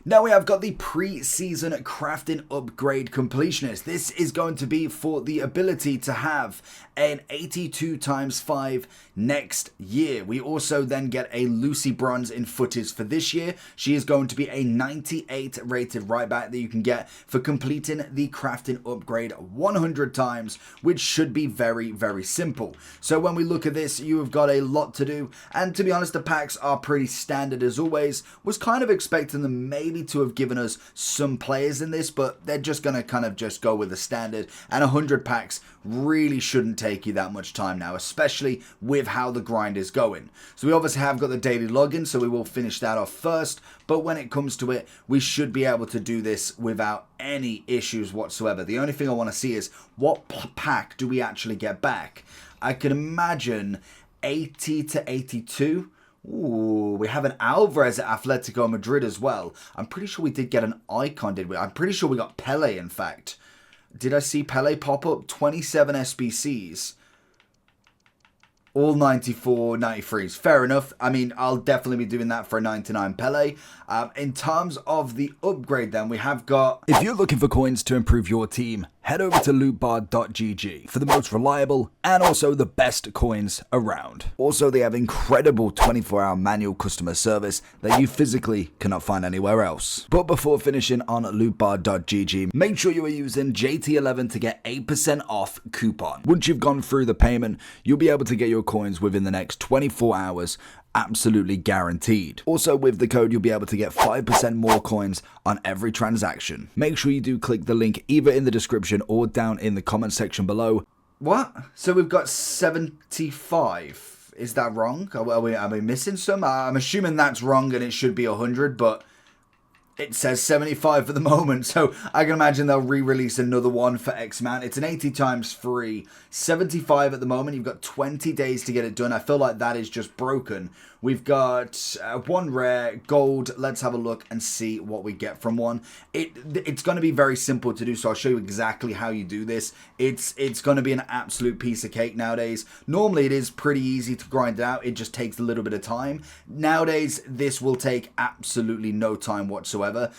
Now we have got the pre-season crafting upgrade Completionist. This is going to be for the ability to have an 82 times 5 next year. We also then get a Lucy Bronze in footies for this year. She is going to be a 98 rated right back that you can get for completing the crafting upgrade 100 times, which should be very, very simple. So when we look at this, you have got a lot to do, and to be honest, the packs are pretty standard as always. Was kind of expecting them maybe to have given us some players in this, but they're just going to kind of just go with the standard, and 100 packs really shouldn't take you that much time now, especially with how the grind is going. So we obviously have got the daily login, so we will finish that off first, but when it comes to it, we should be able to do this without any issues whatsoever. The only thing I want to see is what pack do we actually get back. I can imagine 80 to 82. Ooh, we have an Alvarez at Atletico Madrid as well. I'm pretty sure we did get an icon, did we? I'm pretty sure we got Pele, in fact. Did I see Pele pop up? 27 SBCs. All 94, 93s. Fair enough. I mean, I'll definitely be doing that for a 99 Pele. In terms of the upgrade then, we have got... If you're looking for coins to improve your team, head over to lootbar.gg for the most reliable and also the best coins around. Also, they have incredible 24-hour manual customer service that you physically cannot find anywhere else. But before finishing on lootbar.gg, make sure you are using JT11 to get 8% off coupon. Once you've gone through the payment, you'll be able to get your coins within the next 24 hours, absolutely guaranteed. Also, with the code, you'll be able to get 5% more coins on every transaction. Make sure you do click the link either in the description or down in the comment section below. What? So we've got 75. Is that wrong? Are we missing some? I'm assuming that's wrong and it should be 100, but it says 75 for the moment, so I can imagine they'll re-release another one for X amount. It's an 80 times free, 75 at the moment. You've got 20 days to get it done. I feel like that is just broken. We've got one rare, gold. Let's have a look and see what we get from one. It's going to be very simple to do, so I'll show you exactly how you do this. It's going to be an absolute piece of cake nowadays. Normally, it is pretty easy to grind it out. It just takes a little bit of time. Nowadays, this will take absolutely no time whatsoever.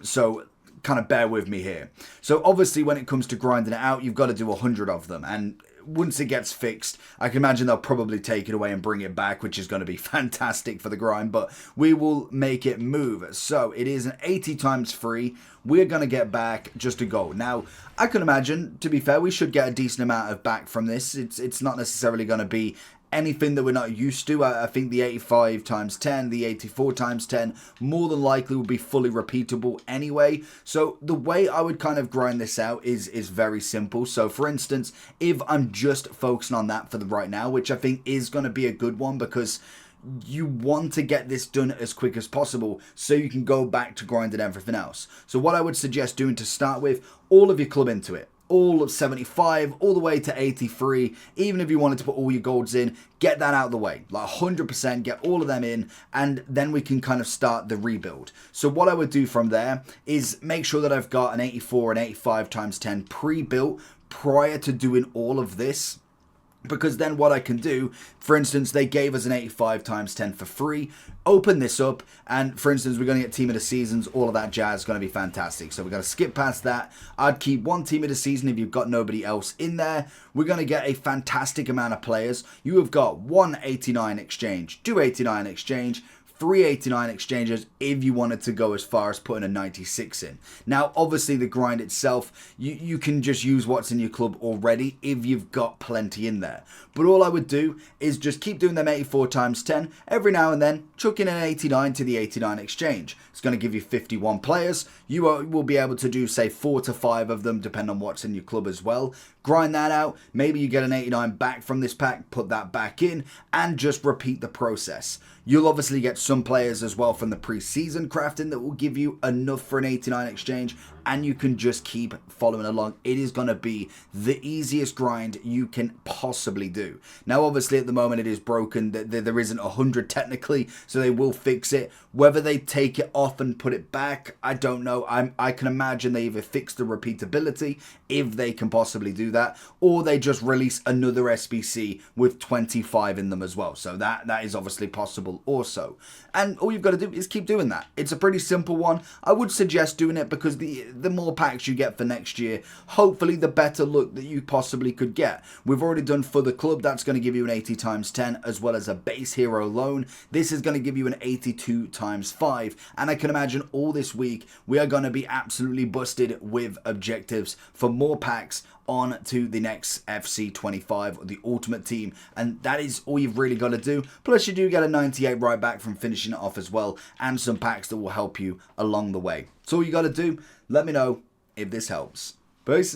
So kind of bear with me here. So obviously, when it comes to grinding it out, you've got to do 100 of them, and once it gets fixed, I can imagine they'll probably take it away and bring it back, which is going to be fantastic for the grind, but we will make it move. So it is an 80 times free. We're going to get back just a gold. Now, I can imagine, to be fair, we should get a decent amount of back from this. It's not necessarily going to be anything that we're not used to. I think the 85 times 10, the 84 times 10, more than likely will be fully repeatable anyway. So the way I would kind of grind this out is very simple. So for instance, if I'm just focusing on that for the right now, which I think is going to be a good one because you want to get this done as quick as possible so you can go back to grinding everything else. So what I would suggest doing to start with, all of your club into it. All of 75, all the way to 83, even if you wanted to put all your golds in, get that out of the way, like 100%, get all of them in, and then we can kind of start the rebuild. So what I would do from there is make sure that I've got an 84 and 85 times 10 pre-built prior to doing all of this. Because then what I can do, for instance, they gave us an 85 times 10 for free. Open this up, and for instance, we're going to get Team of the Seasons. All of that jazz is going to be fantastic. So we're going to skip past that. I'd keep one Team of the Season if you've got nobody else in there. We're going to get a fantastic amount of players. You have got 189 exchange, 289 exchange, 389 exchanges if you wanted to go as far as putting a 96 in. Now, obviously, the grind itself, you can just use what's in your club already if you've got plenty in there. But all I would do is just keep doing them 84 times 10. Every now and then, chuck in an 89 to the 89 exchange. It's going to give you 51 players. You will be able to do, say, 4 to 5 of them, depending on what's in your club as well. Grind that out. Maybe you get an 89 back from this pack, put that back in, and just repeat the process. You'll obviously get some players as well from the pre-season crafting that will give you enough for an 89 exchange, and you can just keep following along. It is going to be the easiest grind you can possibly do. Now, obviously, at the moment, it is broken. There isn't 100 technically, so they will fix it. Whether they take it off and put it back, I don't know. I can imagine they either fix the repeatability, if they can possibly do that, or they just release another SBC with 25 in them as well. So that is obviously possible battle also. And all you've got to do is keep doing that. It's a pretty simple one. I would suggest doing it because the more packs you get for next year, hopefully the better luck that you possibly could get. We've already done for the club, that's going to give you an 80 times 10 as well as a base hero loan. This is going to give you an 82 times 5, and I can imagine all this week we are going to be absolutely busted with objectives for more packs on to the next FC 25 or the Ultimate Team, and that is all you've really got to do. Plus you do get a 98 right back from finishing it off as well, and some packs that will help you along the way. So all you got to do, let me know if this helps. Peace.